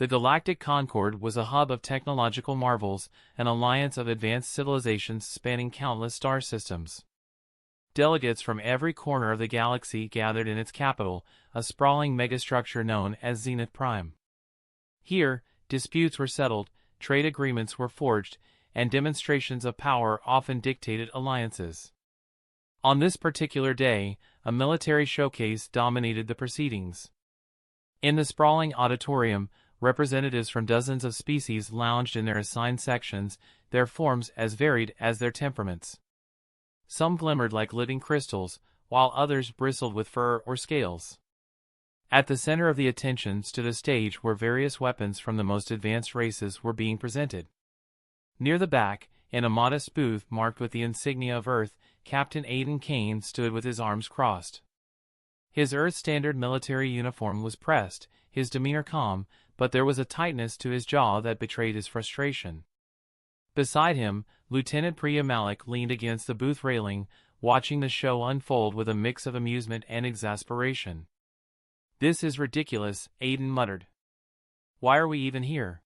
The Galactic Concord was a hub of technological marvels, an alliance of advanced civilizations spanning countless star systems. Delegates from every corner of the galaxy gathered in its capital, a sprawling megastructure known as Zenith Prime. Here, disputes were settled, trade agreements were forged, and demonstrations of power often dictated alliances. On this particular day, a military showcase dominated the proceedings. In the sprawling auditorium, representatives from dozens of species lounged in their assigned sections, their forms as varied as their temperaments. Some glimmered like living crystals, while others bristled with fur or scales. At the center of the attention stood a stage where various weapons from the most advanced races were being presented. Near the back, in a modest booth marked with the insignia of Earth, Captain Aiden Kane stood with his arms crossed. His Earth Standard military uniform was pressed, his demeanor calm, but there was a tightness to his jaw that betrayed his frustration. Beside him, Lieutenant Priya Malik leaned against the booth railing, watching the show unfold with a mix of amusement and exasperation. "This is ridiculous," Aiden muttered. "Why are we even here?"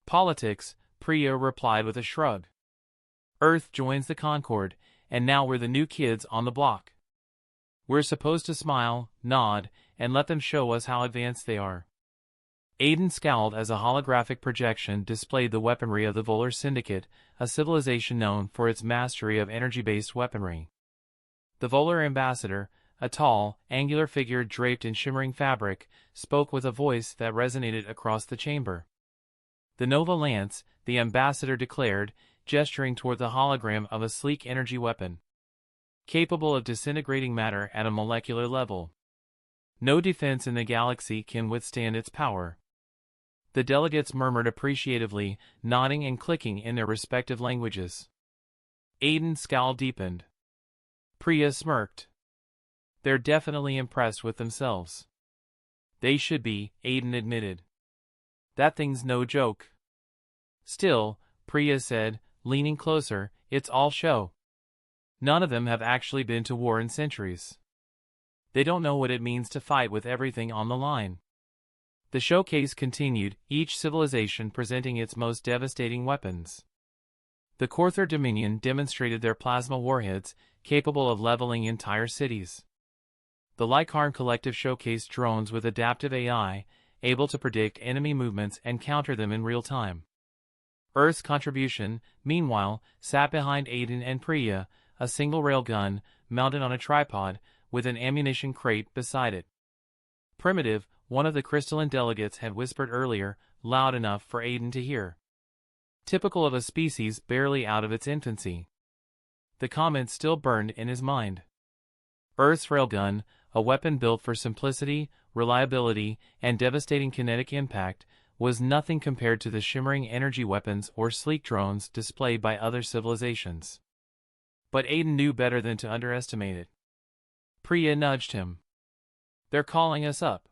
"Politics," Priya replied with a shrug. "Earth joins the Concord, and now we're the new kids on the block. We're supposed to smile, nod, and let them show us how advanced they are." Aiden scowled as a holographic projection displayed the weaponry of the Volar Syndicate, a civilization known for its mastery of energy-based weaponry. The Volar ambassador, a tall, angular figure draped in shimmering fabric, spoke with a voice that resonated across the chamber. "The Nova Lance," the ambassador declared, gesturing toward the hologram of a sleek energy weapon. "Capable of disintegrating matter at a molecular level. No defense in the galaxy can withstand its power." The delegates murmured appreciatively, nodding and clicking in their respective languages. Aiden's scowl deepened. Priya smirked. "They're definitely impressed with themselves." "They should be," Aiden admitted. "That thing's no joke." "Still," Priya said, leaning closer, "it's all show. None of them have actually been to war in centuries. They don't know what it means to fight with everything on the line." The showcase continued, each civilization presenting its most devastating weapons. The Korthor Dominion demonstrated their plasma warheads, capable of leveling entire cities. The Lycarn Collective showcased drones with adaptive AI, able to predict enemy movements and counter them in real time. Earth's contribution, meanwhile, sat behind Aiden and Priya, a single railgun, mounted on a tripod, with an ammunition crate beside it. "Primitive," one of the crystalline delegates had whispered earlier, loud enough for Aiden to hear. "Typical of a species barely out of its infancy." The comment still burned in his mind. Earth's railgun, a weapon built for simplicity, reliability, and devastating kinetic impact, was nothing compared to the shimmering energy weapons or sleek drones displayed by other civilizations. But Aiden knew better than to underestimate it. Priya nudged him. "They're calling us up."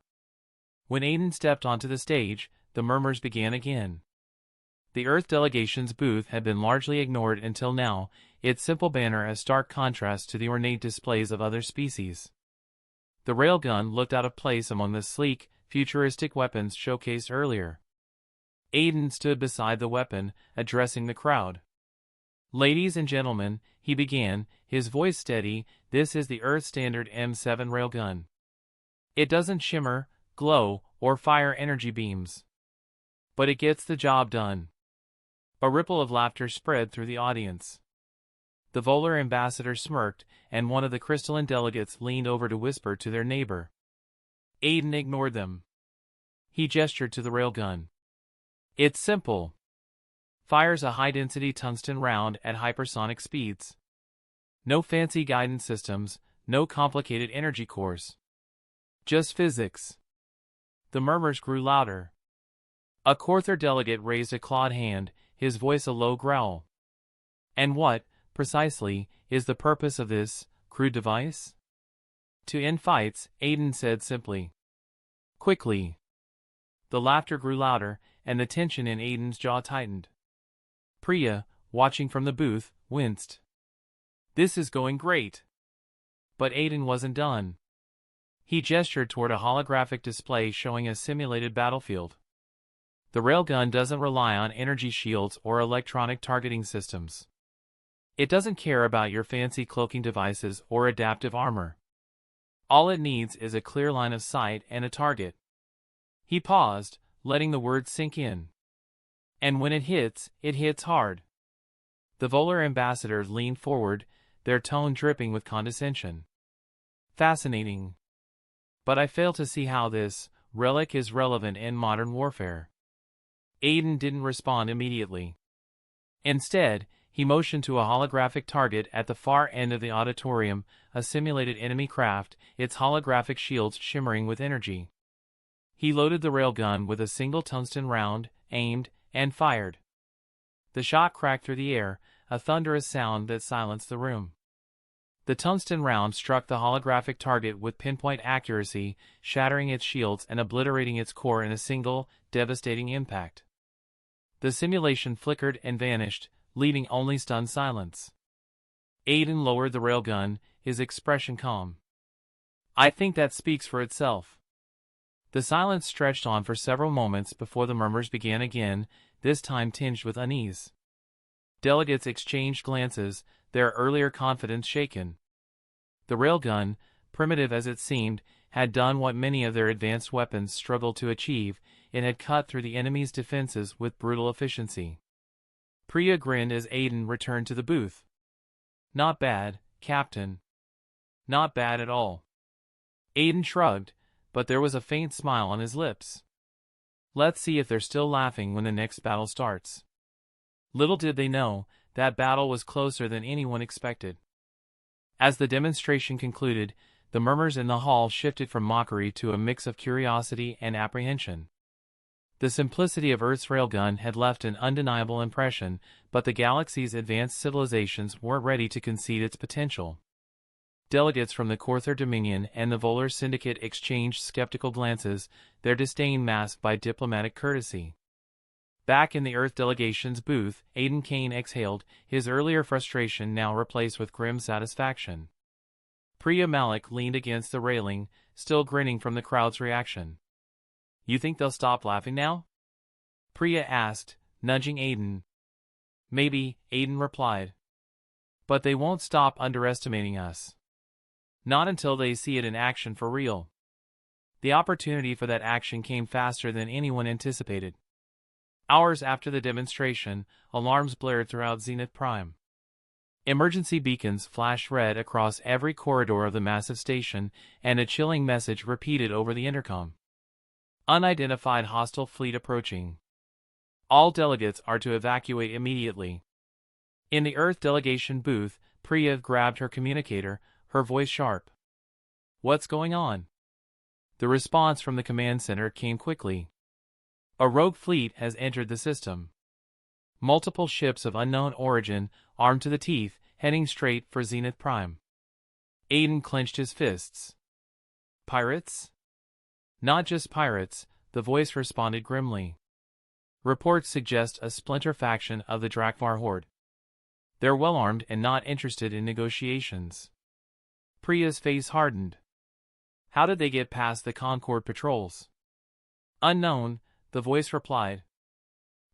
When Aiden stepped onto the stage, the murmurs began again. The Earth delegation's booth had been largely ignored until now, its simple banner a stark contrast to the ornate displays of other species. The railgun looked out of place among the sleek, futuristic weapons showcased earlier. Aiden stood beside the weapon, addressing the crowd. "Ladies and gentlemen," he began, his voice steady, "this is the Earth Standard M7 railgun. It doesn't shimmer, glow, or fire energy beams. But it gets the job done." A ripple of laughter spread through the audience. The Volar ambassador smirked, and one of the crystalline delegates leaned over to whisper to their neighbor. Aiden ignored them. He gestured to the railgun. "It's simple. Fires a high-density tungsten round at hypersonic speeds. No fancy guidance systems, no complicated energy cores. Just physics." The murmurs grew louder. A Korthor delegate raised a clawed hand, his voice a low growl. "And what, precisely, is the purpose of this crude device?" "To end fights," Aiden said simply. "Quickly." The laughter grew louder, and the tension in Aiden's jaw tightened. Priya, watching from the booth, winced. "This is going great." But Aiden wasn't done. He gestured toward a holographic display showing a simulated battlefield. The railgun doesn't rely on energy shields or electronic targeting systems. It doesn't care about your fancy cloaking devices or adaptive armor. All it needs is a clear line of sight and a target. He paused, letting the words sink in. And when it hits hard. The Volar ambassadors leaned forward, their tone dripping with condescension. Fascinating. But I fail to see how this relic is relevant in modern warfare. Aiden didn't respond immediately. Instead, he motioned to a holographic target at the far end of the auditorium, a simulated enemy craft, its holographic shields shimmering with energy. He loaded the railgun with a single tungsten round, aimed, and fired. The shot cracked through the air, a thunderous sound that silenced the room. The tungsten round struck the holographic target with pinpoint accuracy, shattering its shields and obliterating its core in a single, devastating impact. The simulation flickered and vanished, leaving only stunned silence. Aiden lowered the railgun, his expression calm. I think that speaks for itself. The silence stretched on for several moments before the murmurs began again, this time tinged with unease. Delegates exchanged glances, their earlier confidence shaken. The railgun, primitive as it seemed, had done what many of their advanced weapons struggled to achieve. It had cut through the enemy's defenses with brutal efficiency. Priya grinned as Aiden returned to the booth. Not bad, Captain. Not bad at all. Aiden shrugged, but there was a faint smile on his lips. Let's see if they're still laughing when the next battle starts. Little did they know, that battle was closer than anyone expected. As the demonstration concluded, the murmurs in the hall shifted from mockery to a mix of curiosity and apprehension. The simplicity of Earth's railgun had left an undeniable impression, but the galaxy's advanced civilizations weren't ready to concede its potential. Delegates from the Corther Dominion and the Volar Syndicate exchanged skeptical glances, their disdain masked by diplomatic courtesy. Back in the Earth delegation's booth, Aiden Kane exhaled, his earlier frustration now replaced with grim satisfaction. Priya Malik leaned against the railing, still grinning from the crowd's reaction. You think they'll stop laughing now? Priya asked, nudging Aiden. Maybe, Aiden replied. But they won't stop underestimating us. Not until they see it in action for real. The opportunity for that action came faster than anyone anticipated. Hours after the demonstration, alarms blared throughout Zenith Prime. Emergency beacons flashed red across every corridor of the massive station, and a chilling message repeated over the intercom. Unidentified hostile fleet approaching. All delegates are to evacuate immediately. In the Earth delegation booth, Priya grabbed her communicator, her voice sharp. What's going on? The response from the command center came quickly. A rogue fleet has entered the system. Multiple ships of unknown origin, armed to the teeth, heading straight for Zenith Prime. Aiden clenched his fists. Pirates? Not just pirates, the voice responded grimly. Reports suggest a splinter faction of the Drakvar Horde. They're well-armed and not interested in negotiations. Priya's face hardened. How did they get past the Concord patrols? Unknown, the voice replied.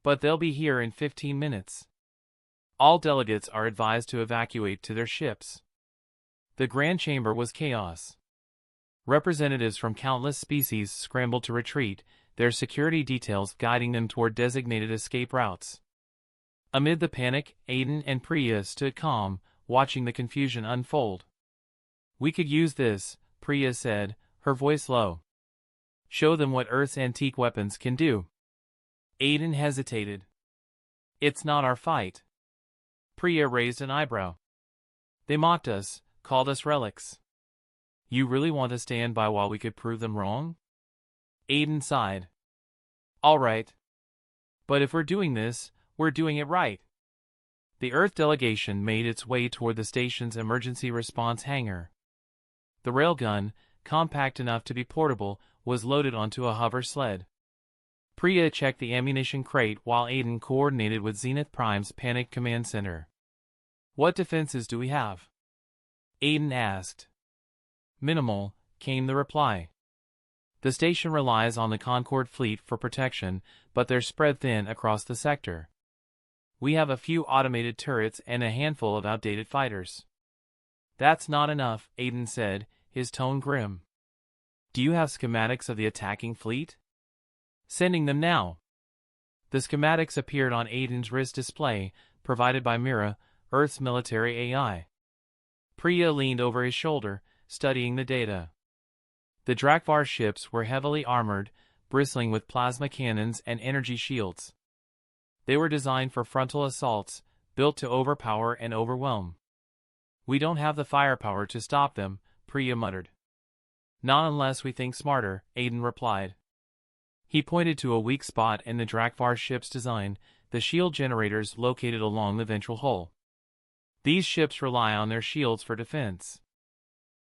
But they'll be here in 15 minutes. All delegates are advised to evacuate to their ships. The Grand Chamber was chaos. Representatives from countless species scrambled to retreat, their security details guiding them toward designated escape routes. Amid the panic, Aiden and Priya stood calm, watching the confusion unfold. We could use this, Priya said, her voice low. Show them what Earth's antique weapons can do. Aiden hesitated. It's not our fight. Priya raised an eyebrow. They mocked us, called us relics. You really want to stand by while we could prove them wrong? Aiden sighed. All right. But if we're doing this, we're doing it right. The Earth delegation made its way toward the station's emergency response hangar. The railgun, compact enough to be portable, was loaded onto a hover sled. Priya checked the ammunition crate while Aiden coordinated with Zenith Prime's panic command center. What defenses do we have? Aiden asked. Minimal, came the reply. The station relies on the Concorde fleet for protection, but they're spread thin across the sector. We have a few automated turrets and a handful of outdated fighters. That's not enough, Aiden said, his tone grim. Do you have schematics of the attacking fleet? Sending them now. The schematics appeared on Aiden's wrist display, provided by Mira, Earth's military AI. Priya leaned over his shoulder, studying the data. The Drakvar ships were heavily armored, bristling with plasma cannons and energy shields. They were designed for frontal assaults, built to overpower and overwhelm. We don't have the firepower to stop them, Priya muttered. Not unless we think smarter, Aiden replied. He pointed to a weak spot in the Drakvar ship's design, the shield generators located along the ventral hull. These ships rely on their shields for defense.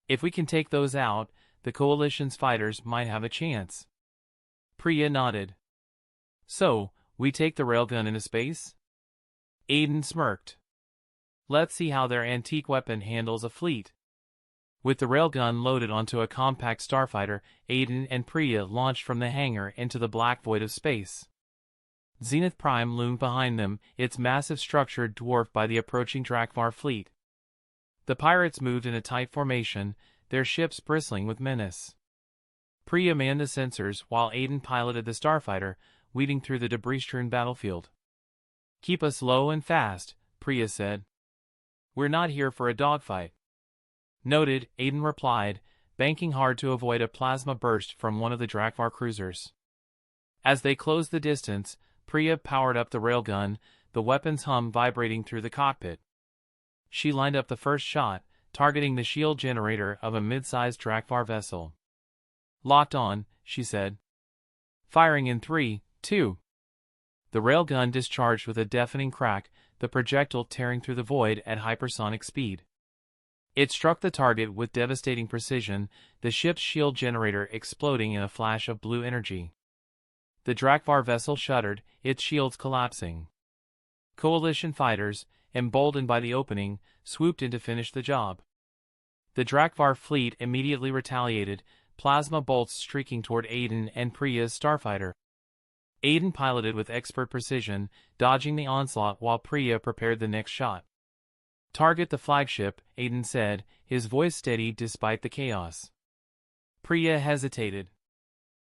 If we can take those out, the Coalition's fighters might have a chance. Priya nodded. So, we take the railgun into space? Aiden smirked. Let's see how their antique weapon handles a fleet. With the railgun loaded onto a compact starfighter, Aiden and Priya launched from the hangar into the black void of space. Zenith Prime loomed behind them, its massive structure dwarfed by the approaching Drakvar fleet. The pirates moved in a tight formation, their ships bristling with menace. Priya manned the sensors while Aiden piloted the starfighter, weaving through the debris-strewn battlefield. Keep us low and fast, Priya said. We're not here for a dogfight. Noted, Aiden replied, banking hard to avoid a plasma burst from one of the Drakvar cruisers. As they closed the distance, Priya powered up the railgun, the weapon's hum vibrating through the cockpit. She lined up the first shot, targeting the shield generator of a mid-sized Drakvar vessel. Locked on, she said. Firing in 3, 2. The railgun discharged with a deafening crack, the projectile tearing through the void at hypersonic speed. It struck the target with devastating precision, the ship's shield generator exploding in a flash of blue energy. The Drakvar vessel shuddered, its shields collapsing. Coalition fighters, emboldened by the opening, swooped in to finish the job. The Drakvar fleet immediately retaliated, plasma bolts streaking toward Aiden and Priya's starfighter. Aiden piloted with expert precision, dodging the onslaught while Priya prepared the next shot. Target the flagship, Aiden said, his voice steady despite the chaos. Priya hesitated.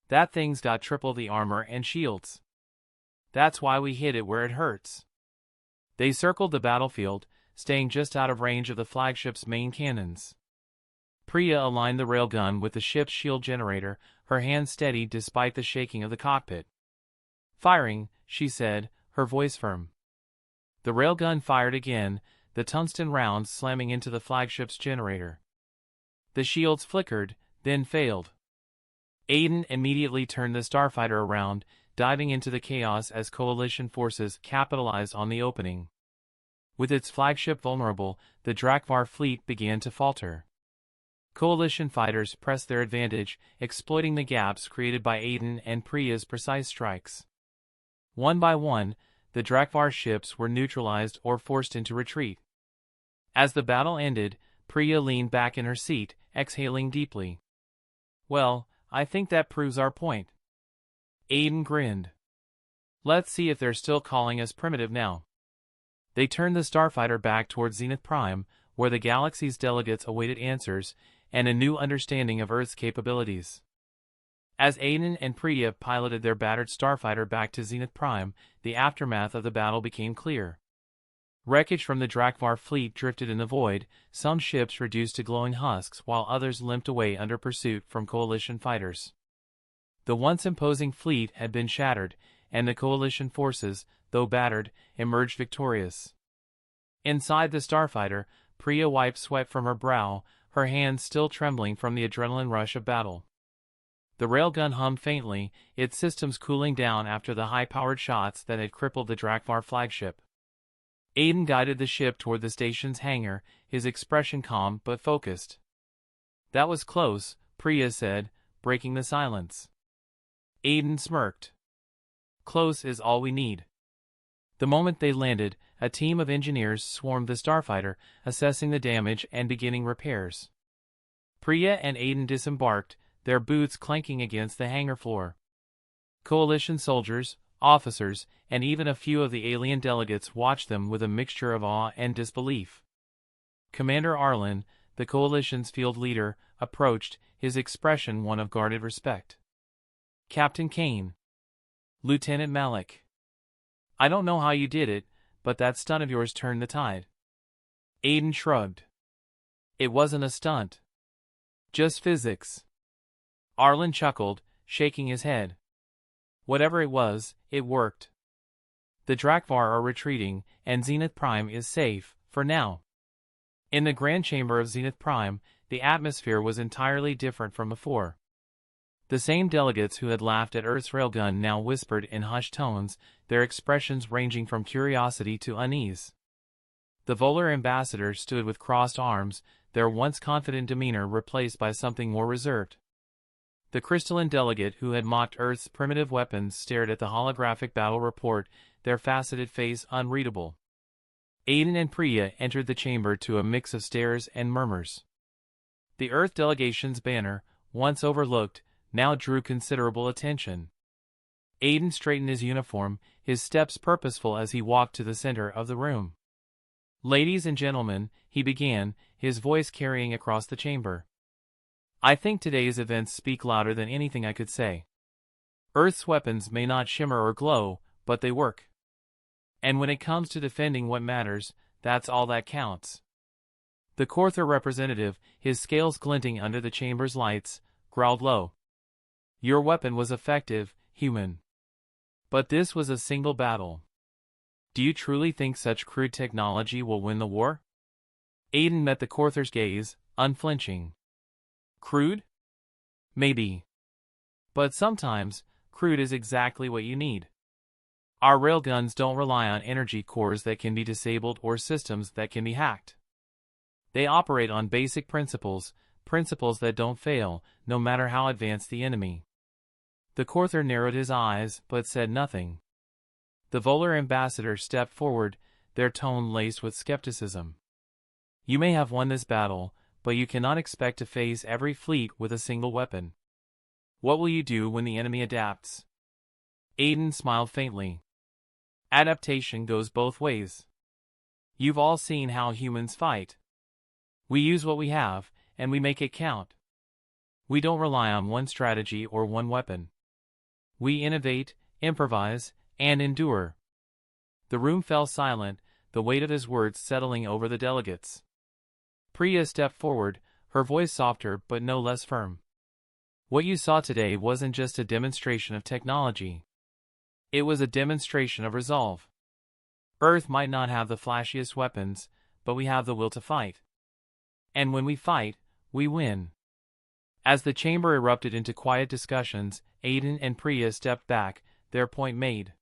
That thing's got triple the armor and shields. That's why we hit it where it hurts. They circled the battlefield, staying just out of range of the flagship's main cannons. Priya aligned the railgun with the ship's shield generator, her hand steady despite the shaking of the cockpit. Firing, she said, her voice firm. The railgun fired again, the tungsten rounds slamming into the flagship's generator. The shields flickered, then failed. Aiden immediately turned the starfighter around, diving into the chaos as Coalition forces capitalized on the opening. With its flagship vulnerable, the Drakvar fleet began to falter. Coalition fighters pressed their advantage, exploiting the gaps created by Aiden and Priya's precise strikes. One by one, the Drakvar ships were neutralized or forced into retreat. As the battle ended, Priya leaned back in her seat, exhaling deeply. Well, I think that proves our point. Aiden grinned. Let's see if they're still calling us primitive now. They turned the starfighter back toward Zenith Prime, where the galaxy's delegates awaited answers and a new understanding of Earth's capabilities. As Aiden and Priya piloted their battered starfighter back to Zenith Prime, the aftermath of the battle became clear. Wreckage from the Drakvar fleet drifted in the void, some ships reduced to glowing husks while others limped away under pursuit from Coalition fighters. The once imposing fleet had been shattered, and the Coalition forces, though battered, emerged victorious. Inside the starfighter, Priya wiped sweat from her brow, her hands still trembling from the adrenaline rush of battle. The railgun hummed faintly, its systems cooling down after the high-powered shots that had crippled the Drakvar flagship. Aiden guided the ship toward the station's hangar, his expression calm but focused. That was close, Priya said, breaking the silence. Aiden smirked. Close is all we need. The moment they landed, a team of engineers swarmed the starfighter, assessing the damage and beginning repairs. Priya and Aiden disembarked, their boots clanking against the hangar floor. Coalition soldiers, officers, and even a few of the alien delegates watched them with a mixture of awe and disbelief. Commander Arlen, the coalition's field leader, approached, his expression one of guarded respect. "Captain Kane. Lieutenant Malik. I don't know how you did it, but that stunt of yours turned the tide." Aiden shrugged. "It wasn't a stunt. Just physics." Arlen chuckled, shaking his head. "Whatever it was, it worked. The Drakvar are retreating, and Zenith Prime is safe, for now." In the Grand Chamber of Zenith Prime, the atmosphere was entirely different from before. The same delegates who had laughed at Earth's railgun now whispered in hushed tones, their expressions ranging from curiosity to unease. The Volar ambassadors stood with crossed arms, their once confident demeanor replaced by something more reserved. The crystalline delegate who had mocked Earth's primitive weapons stared at the holographic battle report, their faceted face unreadable. Aiden and Priya entered the chamber to a mix of stares and murmurs. The Earth delegation's banner, once overlooked, now drew considerable attention. Aiden straightened his uniform, his steps purposeful as he walked to the center of the room. "Ladies and gentlemen," he began, his voice carrying across the chamber. "I think today's events speak louder than anything I could say. Earth's weapons may not shimmer or glow, but they work. And when it comes to defending what matters, that's all that counts." The Korther representative, his scales glinting under the chamber's lights, growled low. "Your weapon was effective, human. But this was a single battle. Do you truly think such crude technology will win the war?" Aiden met the Korther's gaze, unflinching. "Crude? Maybe. But sometimes, crude is exactly what you need. Our railguns don't rely on energy cores that can be disabled or systems that can be hacked. They operate on basic principles, principles that don't fail, no matter how advanced the enemy." The Korther narrowed his eyes, but said nothing. The Volar ambassador stepped forward, their tone laced with skepticism. "You may have won this battle, but you cannot expect to face every fleet with a single weapon. What will you do when the enemy adapts?" Aiden smiled faintly. "Adaptation goes both ways. You've all seen how humans fight. We use what we have, and we make it count. We don't rely on one strategy or one weapon. We innovate, improvise, and endure." The room fell silent, the weight of his words settling over the delegates. Priya stepped forward, her voice softer but no less firm. "What you saw today wasn't just a demonstration of technology. It was a demonstration of resolve. Earth might not have the flashiest weapons, but we have the will to fight. And when we fight, we win." As the chamber erupted into quiet discussions, Aiden and Priya stepped back, their point made.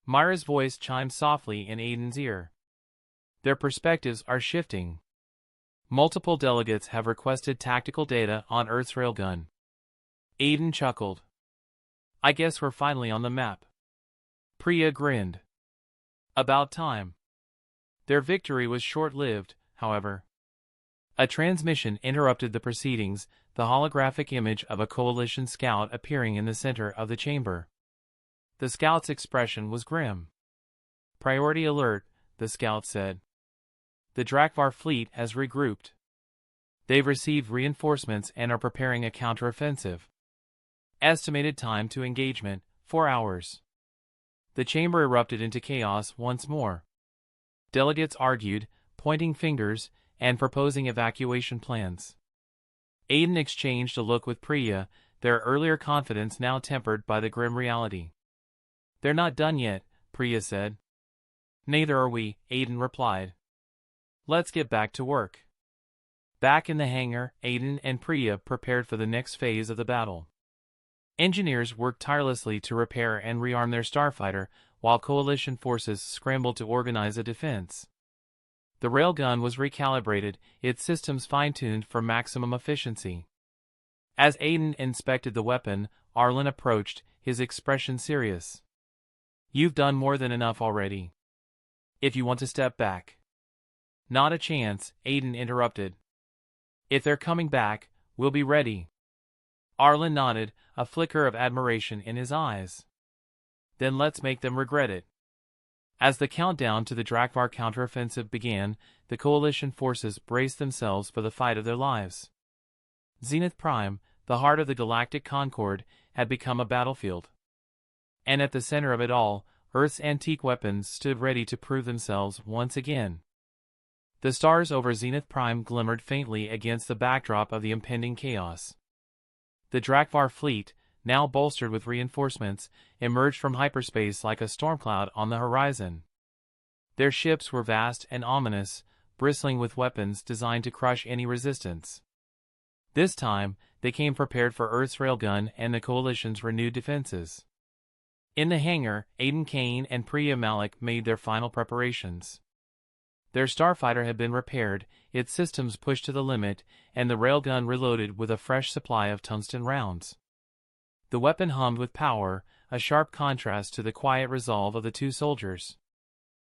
Myra's voice chimed softly in Aiden's ear. "Their perspectives are shifting. Multiple delegates have requested tactical data on Earth's railgun." Aiden chuckled. "I guess we're finally on the map." Priya grinned. "About time." Their victory was short-lived, however. A transmission interrupted the proceedings, the holographic image of a coalition scout appearing in the center of the chamber. The scout's expression was grim. "Priority alert," the scout said. "The Drakvar fleet has regrouped. They've received reinforcements and are preparing a counteroffensive. Estimated time to engagement, 4 hours." The chamber erupted into chaos once more. Delegates argued, pointing fingers, and proposing evacuation plans. Aiden exchanged a look with Priya, their earlier confidence now tempered by the grim reality. "They're not done yet," Priya said. "Neither are we," Aiden replied. "Let's get back to work." Back in the hangar, Aiden and Priya prepared for the next phase of the battle. Engineers worked tirelessly to repair and rearm their starfighter, while coalition forces scrambled to organize a defense. The railgun was recalibrated, its systems fine-tuned for maximum efficiency. As Aiden inspected the weapon, Arlen approached, his expression serious. "You've done more than enough already. If you want to step back." "Not a chance," Aiden interrupted. "If they're coming back, we'll be ready." Arlen nodded, a flicker of admiration in his eyes. Then let's make them regret it. As the countdown to the Drakvar counteroffensive began, the Coalition forces braced themselves for the fight of their lives. Zenith Prime, the heart of the galactic concord, had become a battlefield. And at the center of it all, Earth's antique weapons stood ready to prove themselves once again. The stars over Zenith Prime glimmered faintly against the backdrop of the impending chaos. The Drakvar fleet, now bolstered with reinforcements, emerged from hyperspace like a storm cloud on the horizon. Their ships were vast and ominous, bristling with weapons designed to crush any resistance. This time, they came prepared for Earth's railgun and the Coalition's renewed defenses. In the hangar, Aiden Kane and MR.america made their final preparations. Their starfighter had been repaired, its systems pushed to the limit, and the railgun reloaded with a fresh supply of tungsten rounds. The weapon hummed with power, a sharp contrast to the quiet resolve of the two soldiers.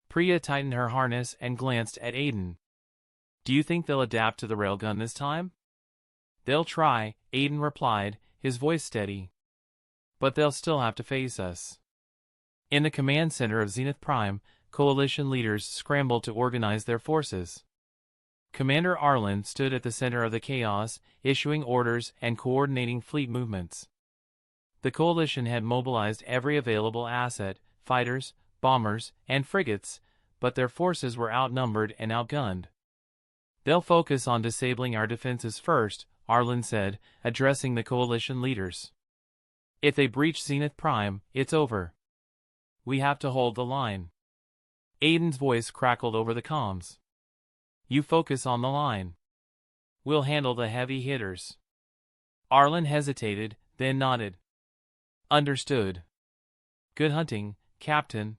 Priya tightened her harness and glanced at Aiden. "Do you think they'll adapt to the railgun this time?" "They'll try," Aiden replied, his voice steady. "But they'll still have to face us." In the command center of Zenith Prime, Coalition leaders scrambled to organize their forces. Commander Arlen stood at the center of the chaos, issuing orders and coordinating fleet movements. The Coalition had mobilized every available asset, fighters, bombers, and frigates, but their forces were outnumbered and outgunned. "They'll focus on disabling our defenses first," Arlen said, addressing the Coalition leaders. "If they breach Zenith Prime, it's over. We have to hold the line." Aiden's voice crackled over the comms. "You focus on the line. We'll handle the heavy hitters." Arlen hesitated, then nodded. "Understood. Good hunting, Captain."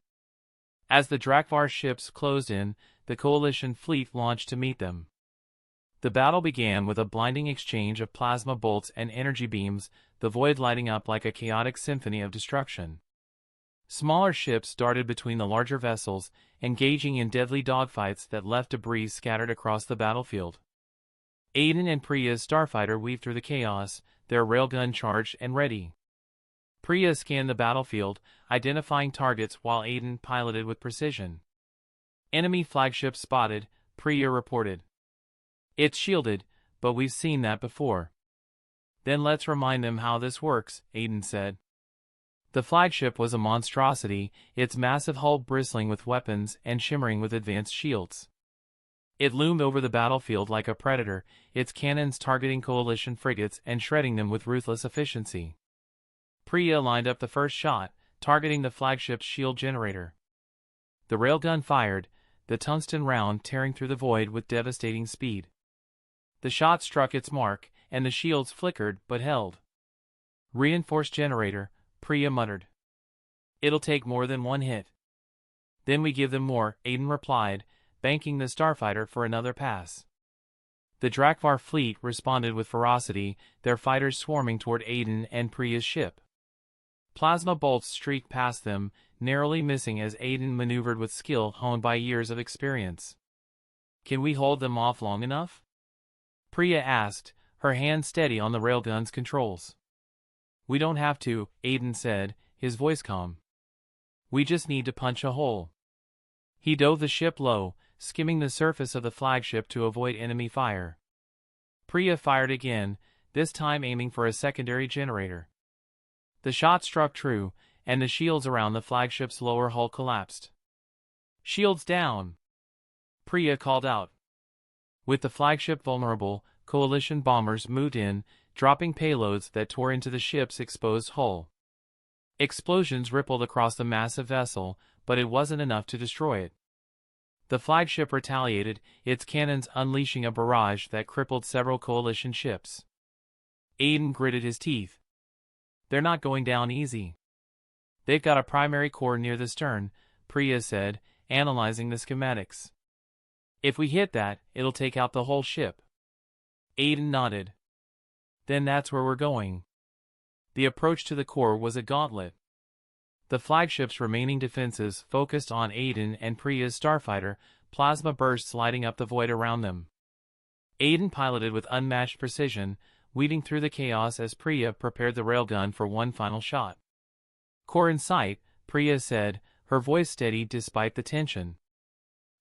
As the Drakvar ships closed in, the Coalition fleet launched to meet them. The battle began with a blinding exchange of plasma bolts and energy beams, the void lighting up like a chaotic symphony of destruction. Smaller ships darted between the larger vessels, engaging in deadly dogfights that left debris scattered across the battlefield. Aiden and Priya's starfighter weaved through the chaos, their railgun charged and ready. Priya scanned the battlefield, identifying targets while Aiden piloted with precision. "Enemy flagship spotted," Priya reported. "It's shielded, but we've seen that before." "Then let's remind them how this works," Aiden said. The flagship was a monstrosity, its massive hull bristling with weapons and shimmering with advanced shields. It loomed over the battlefield like a predator, its cannons targeting Coalition frigates and shredding them with ruthless efficiency. Priya lined up the first shot, targeting the flagship's shield generator. The railgun fired, the tungsten round tearing through the void with devastating speed. The shot struck its mark, and the shields flickered but held. "Reinforced generator," Priya muttered. "It'll take more than one hit." "Then we give them more," Aiden replied, banking the starfighter for another pass. The Drakvar fleet responded with ferocity, their fighters swarming toward Aiden and Priya's ship. Plasma bolts streaked past them, narrowly missing as Aiden maneuvered with skill honed by years of experience. "Can we hold them off long enough?" Priya asked, her hand steady on the railgun's controls. "We don't have to," Aiden said, his voice calm. "We just need to punch a hole." He dove the ship low, skimming the surface of the flagship to avoid enemy fire. Priya fired again, this time aiming for a secondary generator. The shot struck true, and the shields around the flagship's lower hull collapsed. "Shields down!" Priya called out. With the flagship vulnerable, Coalition bombers moved in, dropping payloads that tore into the ship's exposed hull. Explosions rippled across the massive vessel, but it wasn't enough to destroy it. The flagship retaliated, its cannons unleashing a barrage that crippled several Coalition ships. Aiden gritted his teeth. "They're not going down easy." "They've got a primary core near the stern," Priya said, analyzing the schematics. "If we hit that, it'll take out the whole ship." Aiden nodded. "Then that's where we're going." The approach to the core was a gauntlet. The flagship's remaining defenses focused on Aiden and Priya's starfighter, plasma bursts lighting up the void around them. Aiden piloted with unmatched precision, weaving through the chaos as Priya prepared the railgun for one final shot. "Core in sight," Priya said, her voice steady despite the tension.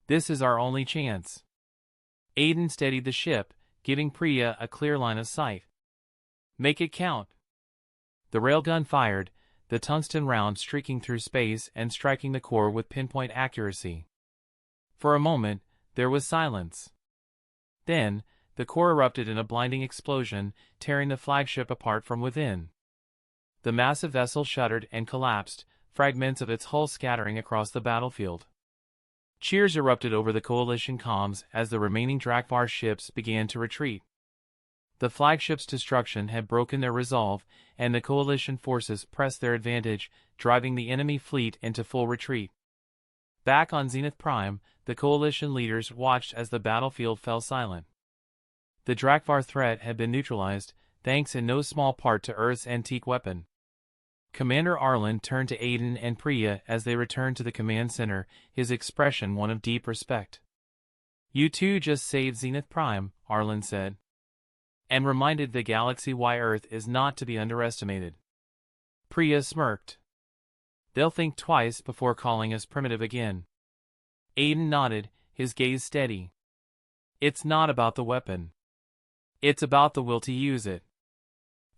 "This is our only chance." Aiden steadied the ship, giving Priya a clear line of sight. "Make it count." The railgun fired, the tungsten round streaking through space and striking the core with pinpoint accuracy. For a moment, there was silence. Then, the core erupted in a blinding explosion, tearing the flagship apart from within. The massive vessel shuddered and collapsed, fragments of its hull scattering across the battlefield. Cheers erupted over the coalition comms as the remaining Drakvar ships began to retreat. The flagship's destruction had broken their resolve, and the coalition forces pressed their advantage, driving the enemy fleet into full retreat. Back on Zenith Prime, the coalition leaders watched as the battlefield fell silent. The Drakvar threat had been neutralized, thanks in no small part to Earth's antique weapon. Commander Arlen turned to Aiden and Priya as they returned to the command center, his expression one of deep respect. "You two just saved Zenith Prime," Arlen said, and reminded the galaxy why Earth is not to be underestimated. Priya smirked. "They'll think twice before calling us primitive again." Aiden nodded, his gaze steady. "It's not about the weapon. It's about the will to use it."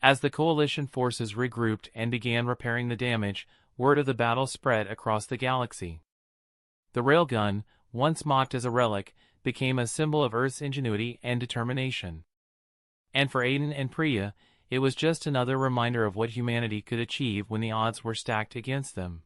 As the coalition forces regrouped and began repairing the damage, word of the battle spread across the galaxy. The railgun, once mocked as a relic, became a symbol of Earth's ingenuity and determination. And for Aiden and Priya, it was just another reminder of what humanity could achieve when the odds were stacked against them.